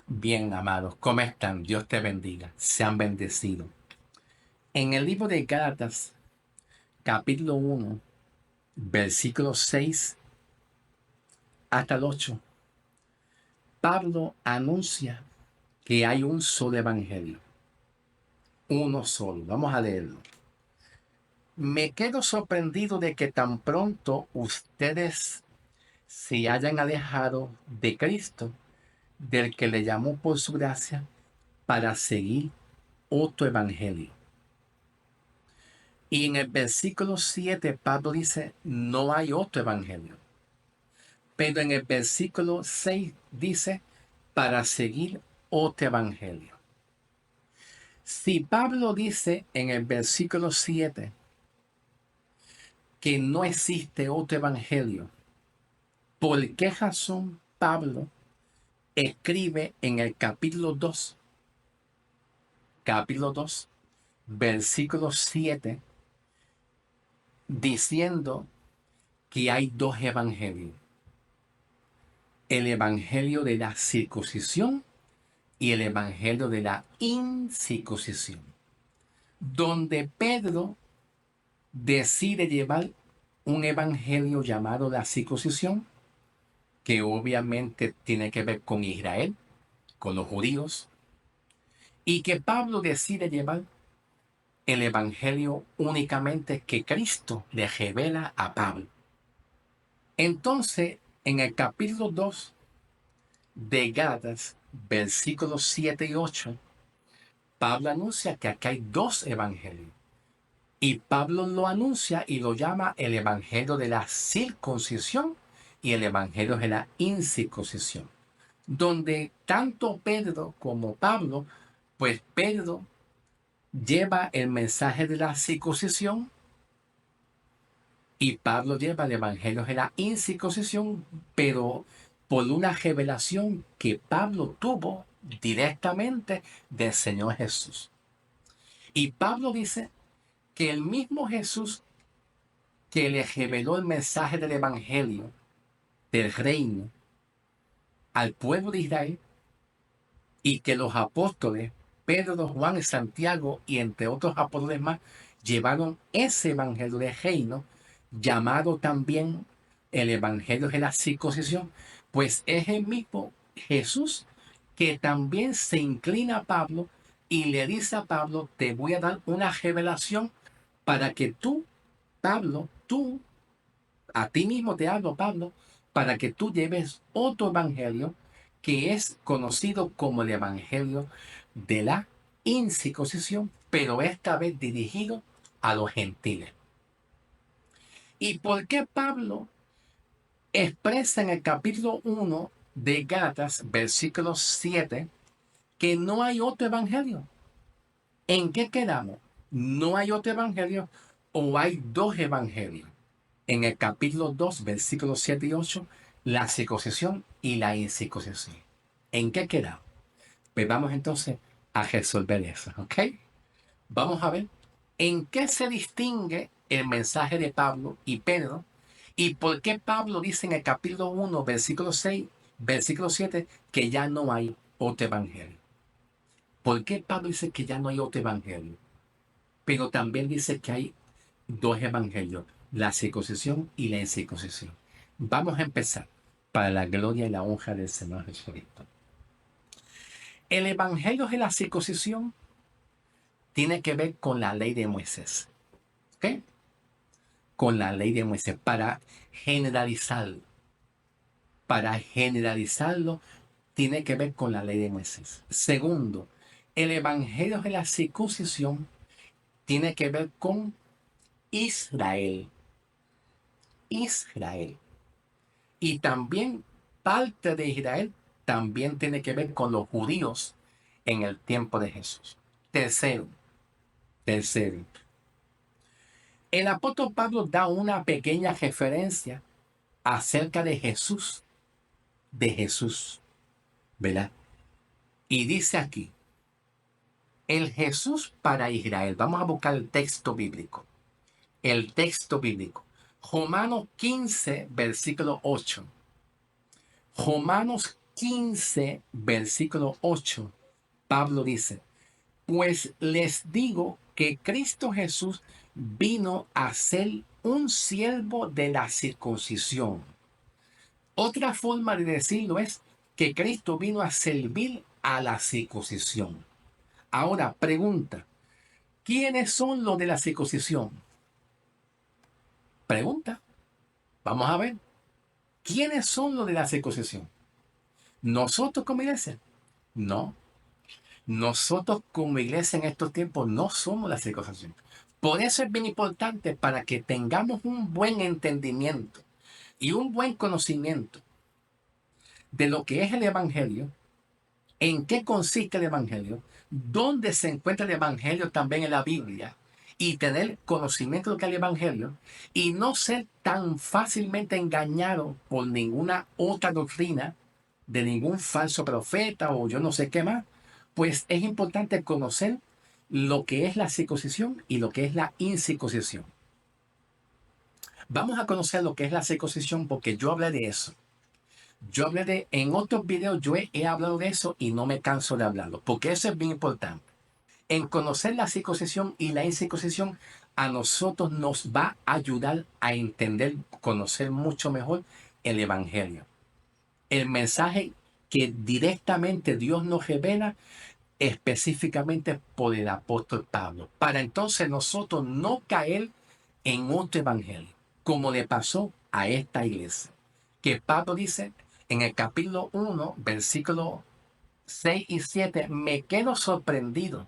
Bien, amados, ¿cómo están? Dios te bendiga. Sean bendecidos. En el libro de Gálatas, capítulo 1, versículos 6 hasta el 8, Pablo anuncia que hay un solo evangelio. Uno solo. Vamos a leerlo. Me quedo sorprendido de que tan pronto ustedes se hayan alejado de Cristo, del que le llamó por su gracia, para seguir otro evangelio. Y en el versículo 7, Pablo dice, no hay otro evangelio. Pero en el versículo 6 dice, para seguir otro evangelio. Si Pablo dice en el versículo 7 que no existe otro evangelio, ¿por qué razón Pablo escribe en el capítulo 2, versículo 7, diciendo que hay dos evangelios? El evangelio de la circuncisión y el evangelio de la incircuncisión, donde Pedro decide llevar un evangelio llamado la circuncisión, que obviamente tiene que ver con Israel, con los judíos, y que Pablo decide llevar el evangelio únicamente que Cristo le revela a Pablo. Entonces, en el capítulo 2 de Gálatas, versículos 7 y 8, Pablo anuncia que acá hay dos evangelios. Y Pablo lo anuncia y lo llama el evangelio de la circuncisión y el evangelio de la incircuncisión. Donde tanto Pedro como Pablo, pues Pedro lleva el mensaje de la circuncisión y Pablo lleva el evangelio de la incircuncisión, pero por una revelación que Pablo tuvo directamente del Señor Jesús. Y Pablo dice que el mismo Jesús que le reveló el mensaje del Evangelio, del reino, al pueblo de Israel, y que los apóstoles, Pedro, Juan y Santiago, y entre otros apóstoles más, llevaron ese Evangelio del reino, llamado también el Evangelio de la circuncisión, pues es el mismo Jesús que también se inclina a Pablo y le dice a Pablo, te voy a dar una revelación para que tú, Pablo, tú a ti mismo te hablo, Pablo, para que tú lleves otro evangelio que es conocido como el evangelio de la incircuncisión, pero esta vez dirigido a los gentiles. ¿Y por qué Pablo expresa en el capítulo 1 de Gálatas, versículo 7, que no hay otro evangelio? ¿En qué quedamos? ¿No hay otro evangelio o hay dos evangelios? En el capítulo 2, versículos 7 y 8, la circuncisión y la incircuncisión. ¿En qué quedamos? Pues vamos entonces a resolver eso, ¿ok? Vamos a ver en qué se distingue el mensaje de Pablo y Pedro y por qué Pablo dice en el capítulo 1, versículo 6, versículo 7, que ya no hay otro evangelio. ¿Por qué Pablo dice que ya no hay otro evangelio? Pero también dice que hay dos evangelios, la circuncisión y la incircuncisión. Vamos a empezar para la gloria y la honra del Señor Jesucristo. El evangelio de la circuncisión tiene que ver con la ley de Moisés. ¿Ok? Con la ley de Moisés, para generalizarlo. Para generalizarlo, tiene que ver con la ley de Moisés. Segundo, el evangelio de la circuncisión tiene que ver con Israel. Israel. Y también parte de Israel también tiene que ver con los judíos en el tiempo de Jesús. Tercero, el apóstol Pablo da una pequeña referencia acerca de Jesús, ¿verdad? Y dice aquí, el Jesús para Israel. Vamos a buscar el texto bíblico. El texto bíblico. Romanos 15, versículo 8. Romanos 15, versículo 8, Pablo dice, pues les digo que Cristo Jesús vino a ser un siervo de la circuncisión. Otra forma de decirlo es que Cristo vino a servir a la circuncisión. Ahora, pregunta, ¿quiénes son los de la circuncisión? Pregunta, vamos a ver, ¿quiénes son los de la circuncisión? ¿Nosotros como iglesia? No, nosotros como iglesia en estos tiempos no somos la circuncisión. Por eso es bien importante para que tengamos un buen entendimiento y un buen conocimiento de lo que es el Evangelio, en qué consiste el Evangelio, dónde se encuentra el Evangelio también en la Biblia, y tener conocimiento de lo que es el Evangelio, y no ser tan fácilmente engañado por ninguna otra doctrina, de ningún falso profeta o yo no sé qué más, pues es importante conocer lo que es la circuncisión y lo que es la incircuncisión. Vamos a conocer lo que es la circuncisión porque yo hablé de eso. En otros videos yo he hablado de eso y no me canso de hablarlo, porque eso es bien importante. En conocer la circuncisión y la incircuncisión, a nosotros nos va a ayudar a entender, conocer mucho mejor el Evangelio. El mensaje que directamente Dios nos revela específicamente por el apóstol Pablo, para entonces nosotros no caer en otro evangelio, como le pasó a esta iglesia, que Pablo dice en el capítulo 1, versículos 6 y 7, me quedo sorprendido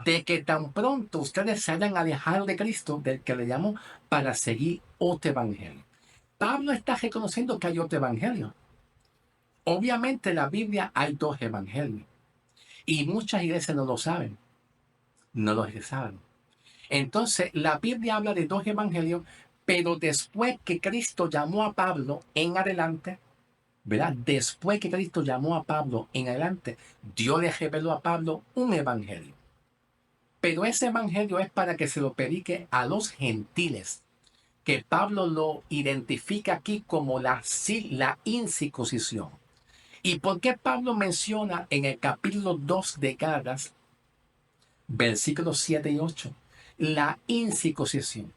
de que tan pronto ustedes se hayan alejado de Cristo, del que le llamó, para seguir otro evangelio. Pablo está reconociendo que hay otro evangelio. Obviamente en la Biblia hay dos evangelios y muchas iglesias no lo saben, no lo saben. Entonces la Biblia habla de dos evangelios, pero después que Cristo llamó a Pablo en adelante, ¿verdad? Después que Cristo llamó a Pablo en adelante, Dios le reveló a Pablo un evangelio. Pero ese evangelio es para que se lo predique a los gentiles, que Pablo lo identifica aquí como la incircuncisión. ¿Y por qué Pablo menciona en el capítulo 2 de Gálatas, versículos 7 y 8, la incircuncisión?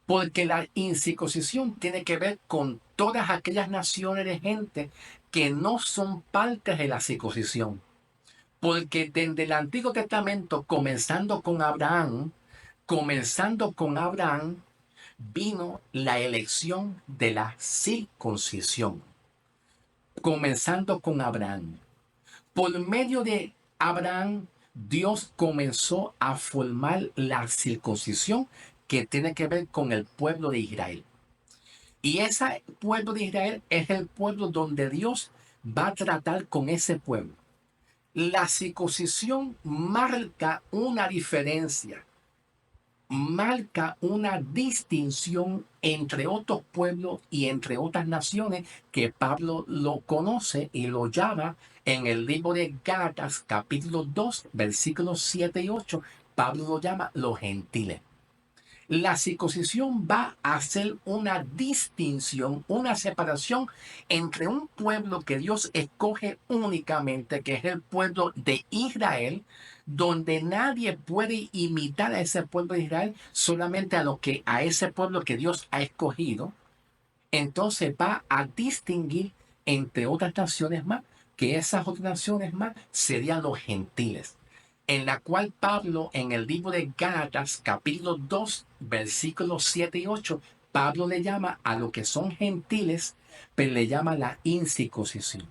Porque la incircuncisión tiene que ver con todas aquellas naciones de gente que no son parte de la circuncisión. Porque desde el Antiguo Testamento, comenzando con Abraham, vino la elección de la circuncisión. Comenzando con Abraham. Por medio de Abraham, Dios comenzó a formar la circuncisión que tiene que ver con el pueblo de Israel. Y ese pueblo de Israel es el pueblo donde Dios va a tratar con ese pueblo. La circuncisión marca una diferencia, marca una distinción entre otros pueblos y entre otras naciones que Pablo lo conoce y lo llama en el libro de Gálatas capítulo 2 versículos 7 y 8. Pablo lo llama los gentiles. La circuncisión va a hacer una distinción, una separación entre un pueblo que Dios escoge únicamente, que es el pueblo de Israel, donde nadie puede imitar a ese pueblo de Israel, solamente a ese pueblo que Dios ha escogido. Entonces va a distinguir entre otras naciones más, que esas otras naciones más serían los gentiles, en la cual Pablo en el libro de Gálatas capítulo 2 versículos 7 y 8, Pablo le llama a lo que son gentiles, pero le llama la incircuncisión.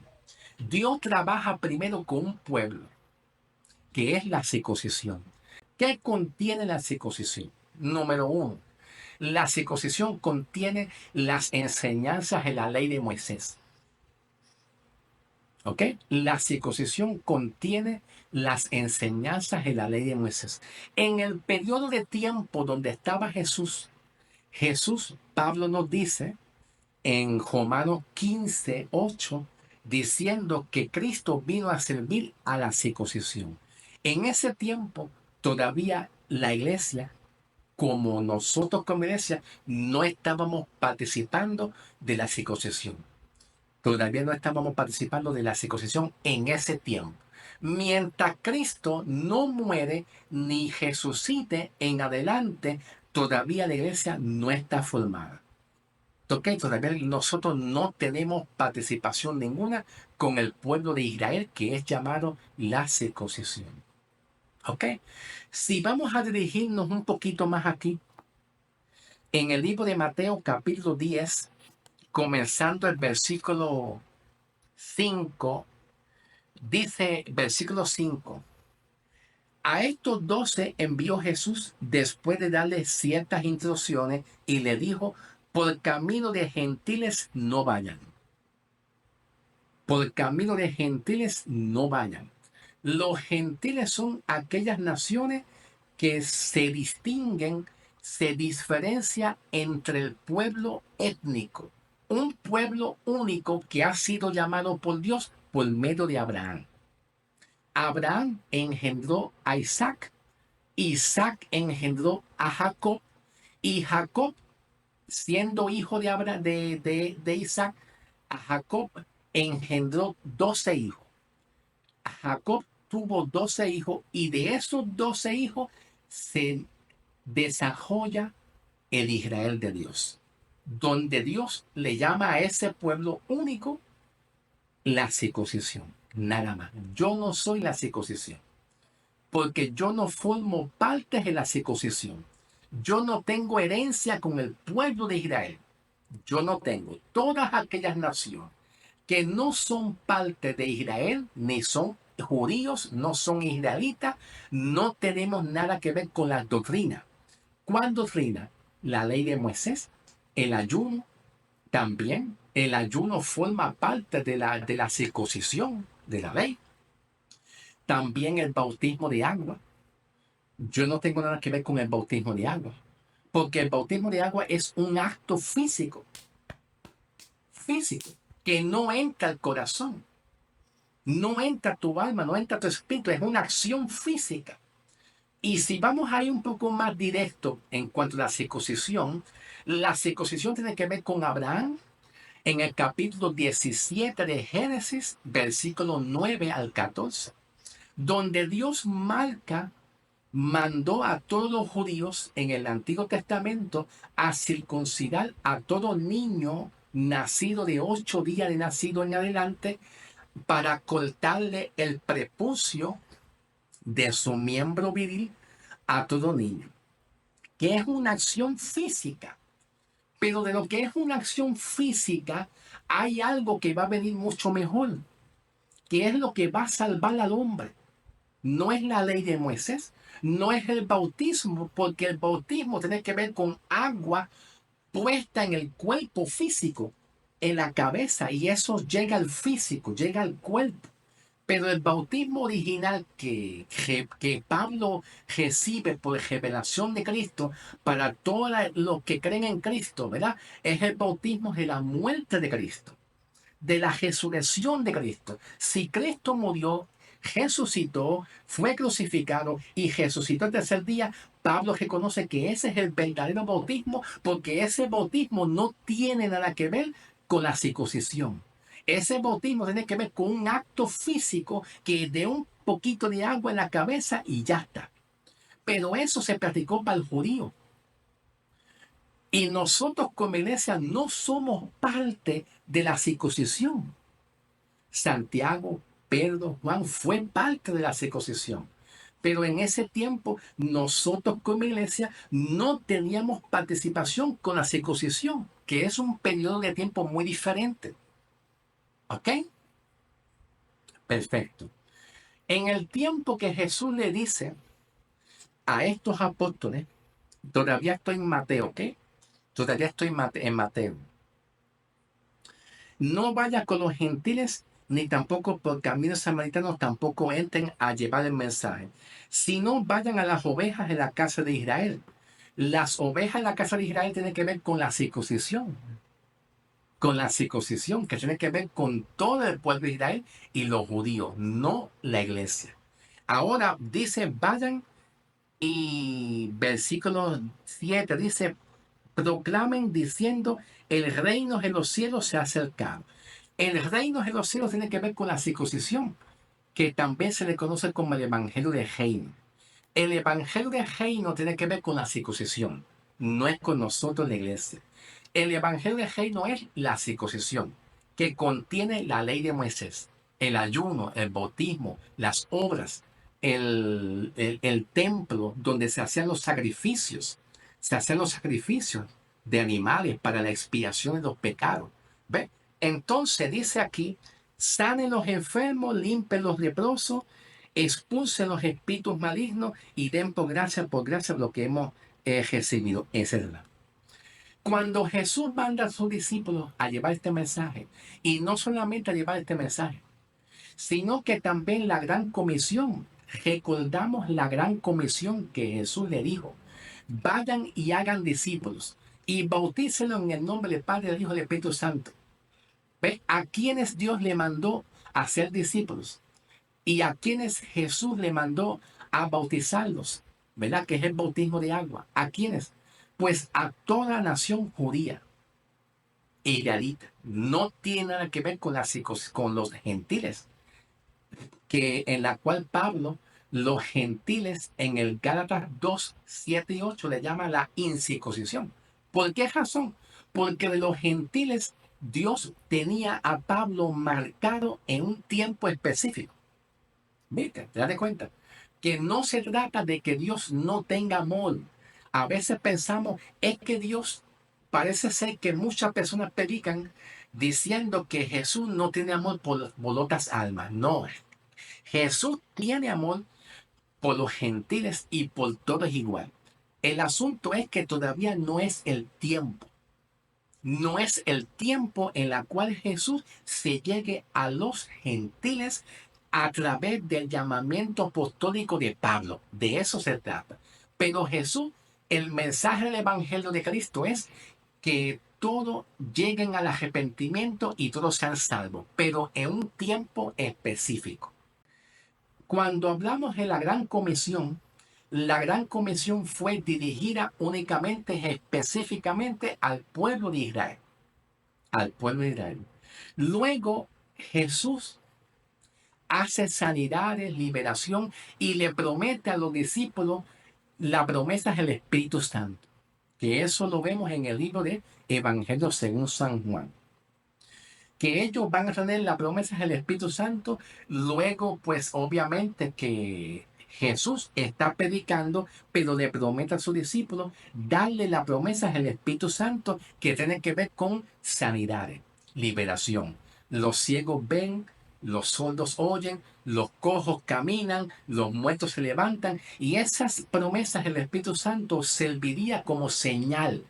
Dios trabaja primero con un pueblo, que es la circuncisión. ¿Qué contiene la circuncisión? Número uno, la circuncisión contiene las enseñanzas de la ley de Moisés. ¿Ok? La circuncisión contiene las enseñanzas de la ley de Moisés. En el periodo de tiempo donde estaba Jesús, Pablo nos dice en Romanos 15, 8, diciendo que Cristo vino a servir a la circuncisión. En ese tiempo, todavía la iglesia, como nosotros como iglesia, no estábamos participando de la circuncisión. Todavía no estábamos participando de la circuncisión en ese tiempo. Mientras Cristo no muere ni resucite en adelante, todavía la iglesia no está formada. ¿Ok? Todavía nosotros no tenemos participación ninguna con el pueblo de Israel, que es llamado la circuncisión. ¿Ok? Si vamos a dirigirnos un poquito más aquí, en el libro de Mateo capítulo 10, comenzando el versículo 5, dice versículo 5. A estos 12 envió Jesús después de darle ciertas instrucciones y le dijo, por camino de gentiles no vayan. Por camino de gentiles no vayan. Los gentiles son aquellas naciones que se distinguen, se diferencia entre el pueblo étnico, un pueblo único que ha sido llamado por Dios por medio de Abraham. Abraham engendró a Isaac, Isaac engendró a Jacob, y Jacob, siendo hijo de, Abraham, de Isaac, a Jacob engendró 12 hijos. Jacob tuvo 12 hijos y de esos 12 hijos se desarrolla el Israel de Dios, donde Dios le llama a ese pueblo único la circuncisión, nada más. Yo no soy la circuncisión, porque yo no formo parte de la circuncisión. Yo no tengo herencia con el pueblo de Israel. Yo no tengo. Todas aquellas naciones que no son parte de Israel, ni son judíos, no son israelitas, no tenemos nada que ver con la doctrina. ¿Cuál doctrina? La ley de Moisés, el ayuno, también el ayuno forma parte de la circuncisión de la ley. También el bautismo de agua. Yo no tengo nada que ver con el bautismo de agua, porque el bautismo de agua es un acto físico, que no entra al corazón, no entra tu alma, no entra tu espíritu, es una acción física. Y si vamos a ir un poco más directo en cuanto a la circuncisión tiene que ver con Abraham en el capítulo 17 de Génesis, versículo 9 al 14, donde Dios mandó a todos los judíos en el Antiguo Testamento a circuncidar a todo niño nacido de 8 días de nacido en adelante para cortarle el prepucio de su miembro viril a todo niño, que es una acción física. Pero de lo que es una acción física, hay algo que va a venir mucho mejor, que es lo que va a salvar al hombre. No es la ley de Moisés, no es el bautismo, porque el bautismo tiene que ver con agua puesta en el cuerpo físico, en la cabeza, y eso llega al físico, llega al cuerpo. Pero el bautismo original que Pablo recibe por revelación de Cristo para todos los que creen en Cristo, ¿verdad? Es el bautismo de la muerte de Cristo, de la resurrección de Cristo. Si Cristo murió, resucitó, fue crucificado y resucitó el tercer día, Pablo reconoce que ese es el verdadero bautismo, porque ese bautismo no tiene nada que ver con la circuncisión. Ese bautismo tiene que ver con un acto físico que de un poquito de agua en la cabeza y ya está. Pero eso se practicó para el judío. Y nosotros como iglesia no somos parte de la circuncisión. Santiago, Pedro, Juan fue parte de la circuncisión. Pero en ese tiempo nosotros como iglesia no teníamos participación con la circuncisión, que es un periodo de tiempo muy diferente. ¿Ok? Perfecto. En el tiempo que Jesús le dice a estos apóstoles, todavía estoy en Mateo, ¿ok? Todavía estoy en Mateo. No vaya con los gentiles, ni tampoco por caminos samaritanos, tampoco entren a llevar el mensaje. Sino vayan a las ovejas de la casa de Israel. Las ovejas de la casa de Israel tienen que ver con la circuncisión. Con la circuncisión, que tiene que ver con todo el pueblo de Israel y los judíos, no la iglesia. Ahora dice, vayan y versículo 7 dice, proclamen diciendo, el reino de los cielos se ha acercado. El reino de los cielos tiene que ver con la circuncisión, que también se le conoce como el evangelio de reino. El evangelio de reino tiene que ver con la circuncisión, no es con nosotros la iglesia. El evangelio de reino es la circuncisión, que contiene la ley de Moisés, el ayuno, el bautismo, las obras, el templo donde se hacían los sacrificios. Se hacían los sacrificios de animales para la expiación de los pecados. ¿Ve? Entonces dice aquí, sanen los enfermos, limpien los leprosos, expulsen los espíritus malignos y den por gracia lo que hemos recibido. Esa es la. Cuando Jesús manda a sus discípulos a llevar este mensaje, y no solamente a llevar este mensaje, sino que también la gran comisión, recordamos la gran comisión que Jesús le dijo, vayan y hagan discípulos y bautícenlos en el nombre del Padre, del Hijo y del Espíritu Santo. ¿Ve? ¿A quienes Dios le mandó a ser discípulos? Y a quienes Jesús le mandó a bautizarlos, ¿verdad? Que es el bautismo de agua. ¿A quiénes? Pues a toda la nación judía y israelita. No tiene nada que ver con los gentiles, que en la cual Pablo, los gentiles en el Gálatas 2, 7 y 8 le llama la incircuncisión. ¿Por qué razón? Porque de los gentiles Dios tenía a Pablo marcado en un tiempo específico. ¿Viste? ¿Te das cuenta? Que no se trata de que Dios no tenga amor. A veces pensamos, es que Dios, parece ser que muchas personas predican diciendo que Jesús no tiene amor por otras almas. No, Jesús tiene amor por los gentiles y por todos igual. El asunto es que todavía no es el tiempo. No es el tiempo en la cual Jesús se llegue a los gentiles a través del llamamiento apostólico de Pablo. De eso se trata. Pero Jesús, el mensaje del Evangelio de Cristo es que todos lleguen al arrepentimiento y todos sean salvos, pero en un tiempo específico. Cuando hablamos de la gran comisión fue dirigida únicamente, específicamente al pueblo de Israel. Al pueblo de Israel. Luego Jesús hace sanidades, liberación y le promete a los discípulos la promesa del Espíritu Santo. Que eso lo vemos en el libro de Evangelio según San Juan. Que ellos van a tener la promesa del Espíritu Santo. Luego, pues obviamente que Jesús está predicando, pero le promete a sus discípulos darle la promesa del Espíritu Santo que tiene que ver con sanidades, liberación. Los ciegos ven, los sordos oyen, los cojos caminan, los muertos se levantan, y esas promesas del Espíritu Santo serviría como señal,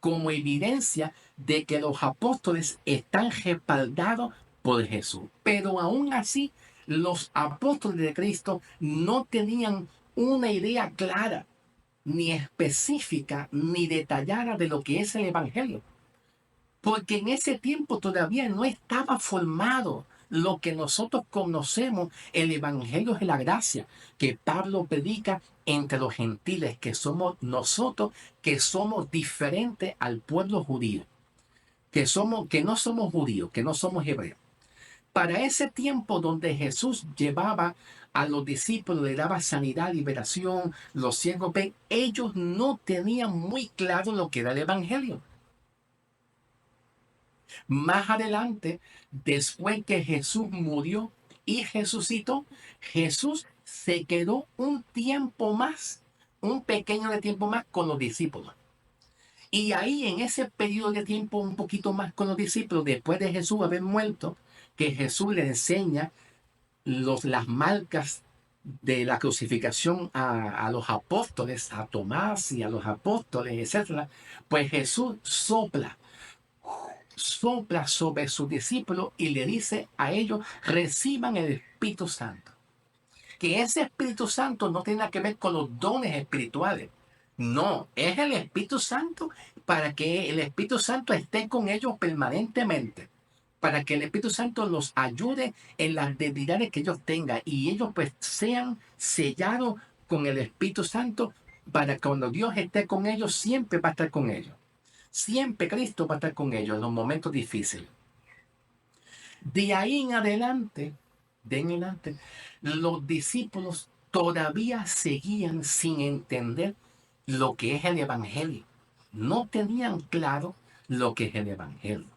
como evidencia de que los apóstoles están respaldados por Jesús. Pero aún así, los apóstoles de Cristo no tenían una idea clara, ni específica, ni detallada de lo que es el Evangelio. Porque en ese tiempo todavía no estaba formado lo que nosotros conocemos, el Evangelio de la gracia, que Pablo predica entre los gentiles, que somos nosotros, que somos diferentes al pueblo judío, que no somos judíos, que no somos hebreos. Para ese tiempo donde Jesús llevaba a los discípulos, le daba sanidad, liberación, los ciegos ven, ellos no tenían muy claro lo que era el Evangelio. Más adelante, después que Jesús murió y resucitó, Jesús se quedó un tiempo más, un pequeño de tiempo más con los discípulos. Y ahí en ese periodo de tiempo un poquito más con los discípulos, después de Jesús haber muerto, que Jesús le enseña las marcas de la crucificación a los apóstoles, a Tomás y a los apóstoles, etcétera, pues Jesús sopla sobre sus discípulos y le dice a ellos, reciban el Espíritu Santo. Que ese Espíritu Santo no tiene nada que ver con los dones espirituales. No, es el Espíritu Santo para que el Espíritu Santo esté con ellos permanentemente. Para que el Espíritu Santo los ayude en las debilidades que ellos tengan y ellos pues sean sellados con el Espíritu Santo para que cuando Dios esté con ellos, siempre va a estar con ellos. Siempre Cristo va a estar con ellos en los momentos difíciles. De ahí en adelante, los discípulos todavía seguían sin entender lo que es el Evangelio. No tenían claro lo que es el Evangelio.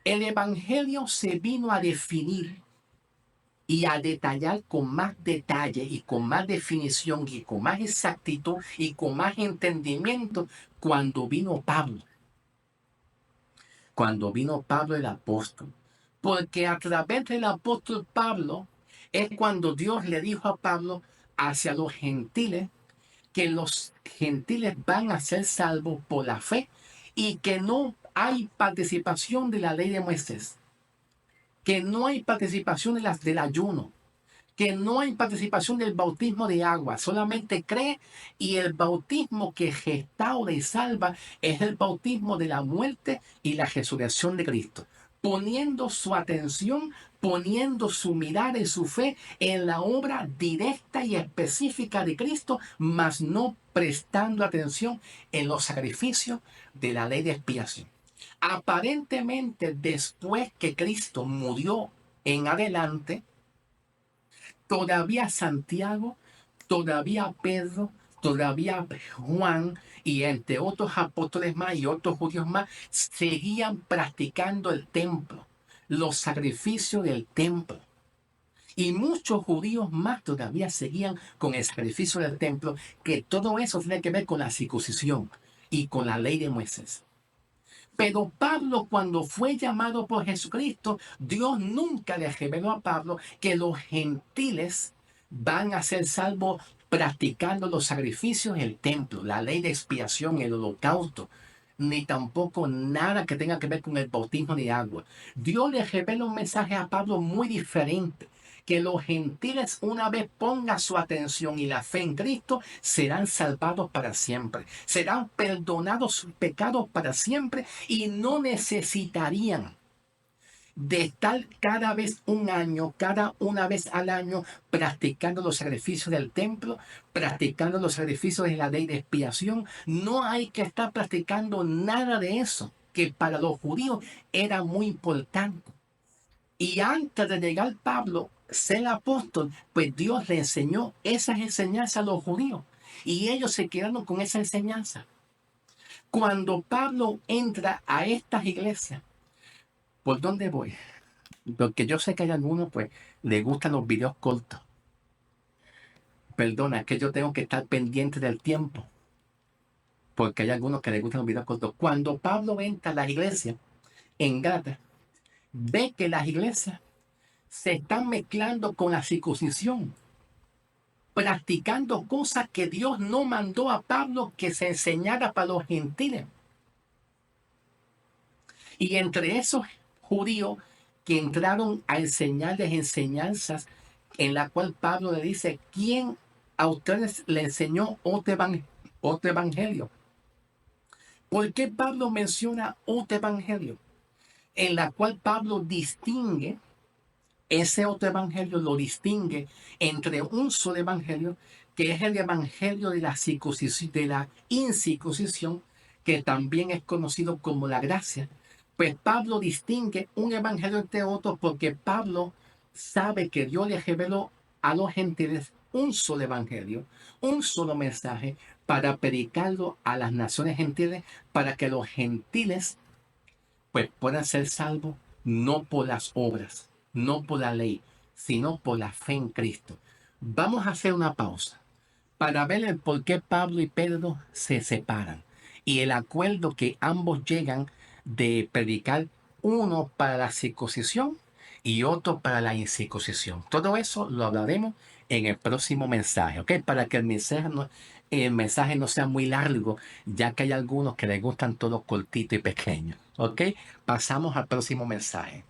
El Evangelio se vino a definir y a detallar con más detalle y con más definición y con más exactitud y con más entendimiento cuando vino Pablo. Cuando vino Pablo el apóstol. Porque a través del apóstol Pablo es cuando Dios le dijo a Pablo hacia los gentiles que los gentiles van a ser salvos por la fe y que no hay participación de la ley de Moisés, que no hay participación de del ayuno, que no hay participación del bautismo de agua, solamente cree y el bautismo que restaura y salva es el bautismo de la muerte y la resurrección de Cristo, poniendo su atención, poniendo su mirada y su fe en la obra directa y específica de Cristo, mas no prestando atención en los sacrificios de la ley de expiación. Aparentemente, después que Cristo murió en adelante, todavía Santiago, todavía Pedro, todavía Juan y entre otros apóstoles más y otros judíos más seguían practicando el templo, los sacrificios del templo. Y muchos judíos más todavía seguían con el sacrificio del templo, que todo eso tiene que ver con la circuncisión y con la ley de Moisés. Pero Pablo, cuando fue llamado por Jesucristo, Dios nunca le reveló a Pablo que los gentiles van a ser salvos practicando los sacrificios en el templo, la ley de expiación, el holocausto, ni tampoco nada que tenga que ver con el bautismo de agua. Dios le revela un mensaje a Pablo muy diferente, que los gentiles una vez pongan su atención y la fe en Cristo, serán salvados para siempre, serán perdonados sus pecados para siempre y no necesitarían de estar cada vez un año, cada una vez al año, practicando los sacrificios del templo, practicando los sacrificios de la ley de expiación. No hay que estar practicando nada de eso, que para los judíos era muy importante. Y antes de llegar Pablo, ser apóstol, pues Dios le enseñó esas enseñanzas a los judíos. Y ellos se quedaron con esa enseñanza. Cuando Pablo entra a estas iglesias, ¿por dónde voy? Porque yo sé que hay algunos, pues, les gustan los videos cortos. Perdona, es que yo tengo que estar pendiente del tiempo. Porque hay algunos que les gustan los videos cortos. Cuando Pablo entra a las iglesias en Gálatas, ve que las iglesias se están mezclando con la circuncisión, practicando cosas que Dios no mandó a Pablo que se enseñara para los gentiles. Y entre esos judíos que entraron a enseñarles enseñanzas en la cual Pablo le dice, ¿quién a ustedes le enseñó otro evangelio? ¿Por qué Pablo menciona otro evangelio? En la cual Pablo distingue, ese otro evangelio lo distingue entre un solo evangelio, que es el evangelio de la circuncisión, de la incircuncisión, que también es conocido como la gracia. Pues Pablo distingue un evangelio entre otros porque Pablo sabe que Dios le reveló a los gentiles un solo evangelio, un solo mensaje para predicarlo a las naciones gentiles, para que los gentiles pues puedan ser salvos no por las obras, no por la ley, sino por la fe en Cristo. Vamos a hacer una pausa para ver el por qué Pablo y Pedro se separan y el acuerdo que ambos llegan de predicar, uno para la circuncisión y otro para la incircuncisión. Todo eso lo hablaremos en el próximo mensaje, ¿ok? Para que el mensaje no sea muy largo, ya que hay algunos que les gustan todo cortito y pequeño, ¿ok? Pasamos al próximo mensaje.